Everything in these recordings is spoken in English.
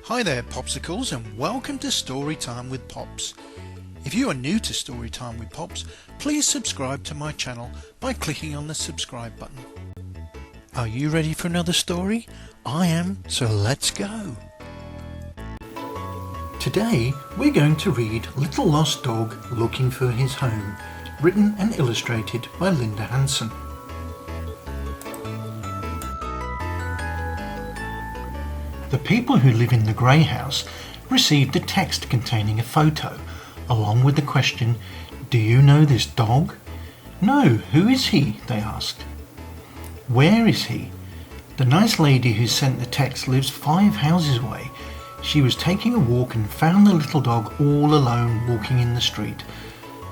Hi there Popsicles, and welcome to Storytime with Pops. If you are new to Storytime with Pops, please subscribe to my channel by clicking on the subscribe button. Are you ready for another story? I am, so let's go. Today we're going to read Little Lost Dog Looking for His Home, written and illustrated by Linda Hanson. The people who live in the grey house received a text containing a photo, along with the question, "Do you know this dog?" "No, who is he?" they asked. "Where is he?" "The nice lady who sent the text lives 5 houses away. She was taking a walk and found the little dog all alone walking in the street."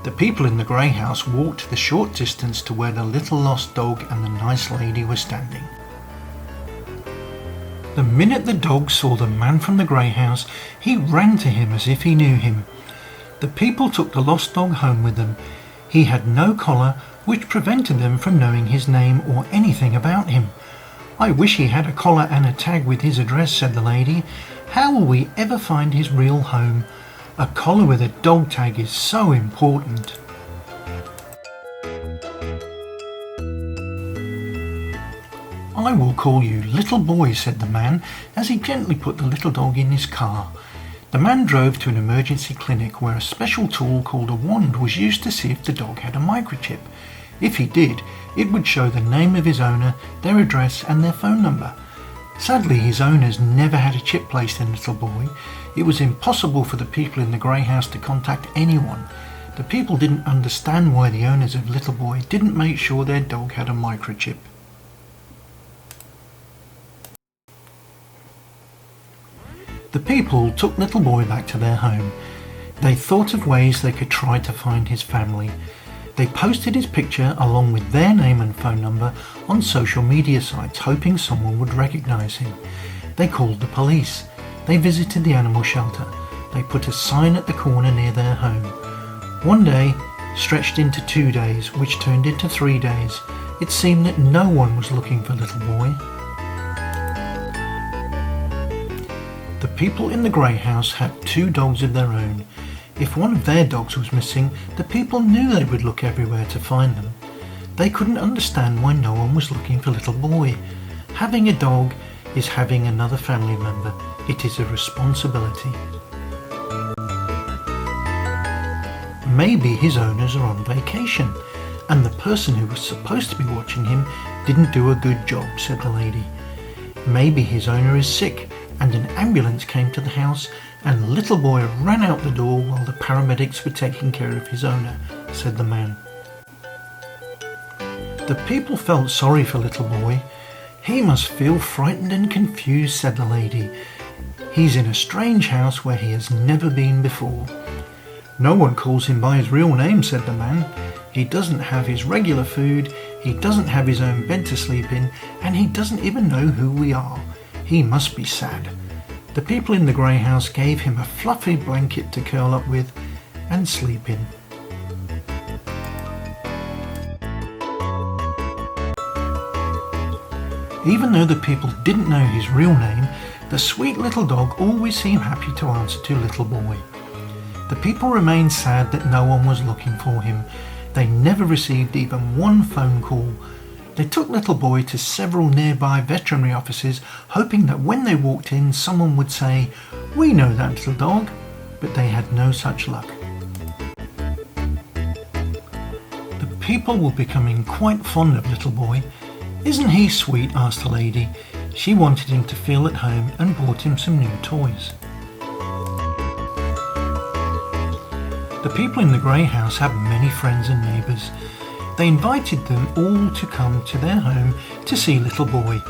The people in the grey house walked the short distance to where the little lost dog and the nice lady were standing. The minute the dog saw the man from the grey house, he ran to him as if he knew him. The people took the lost dog home with them. He had no collar, which prevented them from knowing his name or anything about him. "I wish he had a collar and a tag with his address," said the lady. "How will we ever find his real home? A collar with a dog tag is so important." "I will call you Little Boy," said the man, as he gently put the little dog in his car. The man drove to an emergency clinic where a special tool called a wand was used to see if the dog had a microchip. If he did, it would show the name of his owner, their address and their phone number. Sadly, his owners never had a chip placed in Little Boy. It was impossible for the people in the grey house to contact anyone. The people didn't understand why the owners of Little Boy didn't make sure their dog had a microchip. The people took Little Boy back to their home. They thought of ways they could try to find his family. They posted his picture along with their name and phone number on social media sites, hoping someone would recognize him. They called the police. They visited the animal shelter. They put a sign at the corner near their home. One day stretched into 2 days, which turned into 3 days. It seemed that no one was looking for Little Boy. The people in the grey house had 2 dogs of their own. If one of their dogs was missing, the people knew they would look everywhere to find them. They couldn't understand why no one was looking for Little Boy. Having a dog is having another family member. It is a responsibility. Maybe his owners are on vacation, and the person who was supposed to be watching him didn't do a good job, said the lady. Maybe his owner is sick, and an ambulance came to the house and Little Boy ran out the door while the paramedics were taking care of his owner, said the man. The people felt sorry for Little Boy. "He must feel frightened and confused," said the lady. "He's in a strange house where he has never been before." "No one calls him by his real name," said the man. "He doesn't have his regular food, he doesn't have his own bed to sleep in, and he doesn't even know who we are. He must be sad." The people in the grey house gave him a fluffy blanket to curl up with and sleep in. Even though the people didn't know his real name, the sweet little dog always seemed happy to answer to Little Boy. The people remained sad that no one was looking for him. They never received even one phone call. They took Little Boy to several nearby veterinary offices, hoping that when they walked in, someone would say, "We know that little dog," but they had no such luck. The people were becoming quite fond of Little Boy. "Isn't he sweet?" asked the lady. She wanted him to feel at home and bought him some new toys. The people in the grey house had many friends and neighbours. They invited them all to come to their home to see Little Boy.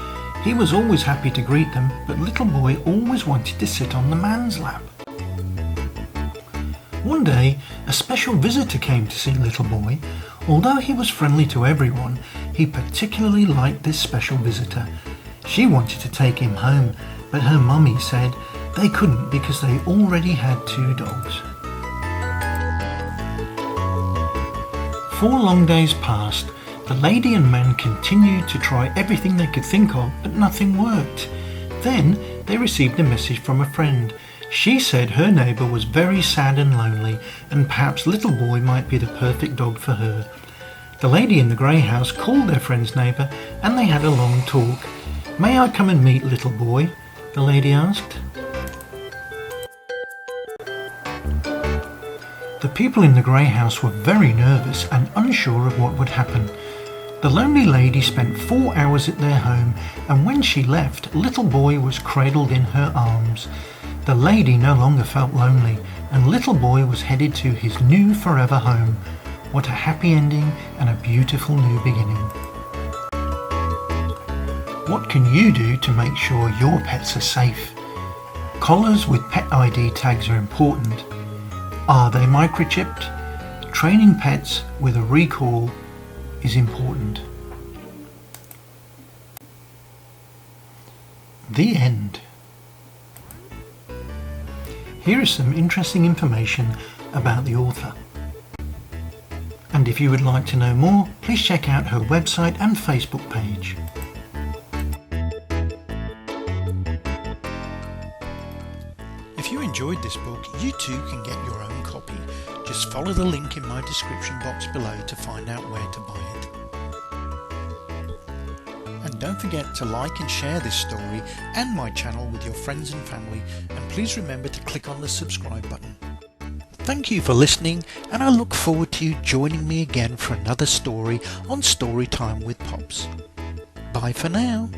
He was always happy to greet them, but Little Boy always wanted to sit on the man's lap. One day, a special visitor came to see Little Boy. Although he was friendly to everyone, he particularly liked this special visitor. She wanted to take him home, but her mummy said they couldn't because they already had 2 dogs. 4 long days passed. The lady and man continued to try everything they could think of, but nothing worked. Then they received a message from a friend. She said her neighbour was very sad and lonely, and perhaps Little Boy might be the perfect dog for her. The lady in the grey house called their friend's neighbour, and they had a long talk. "May I come and meet Little Boy?" the lady asked. The people in the grey house were very nervous and unsure of what would happen. The lonely lady spent 4 hours at their home, and when she left, Little Boy was cradled in her arms. The lady no longer felt lonely, and Little Boy was headed to his new forever home. What a happy ending and a beautiful new beginning. What can you do to make sure your pets are safe? Collars with pet ID tags are important. Are they microchipped? Training pets with a recall is important. The end. Here is some interesting information about the author. And if you would like to know more, please check out her website and Facebook page. If you enjoyed this book, you too can get your own copy. Just follow the link in my description box below to find out where to buy it. And don't forget to like and share this story and my channel with your friends and family, and please remember to click on the subscribe button. Thank you for listening, and I look forward to you joining me again for another story on Storytime with Pops. Bye for now.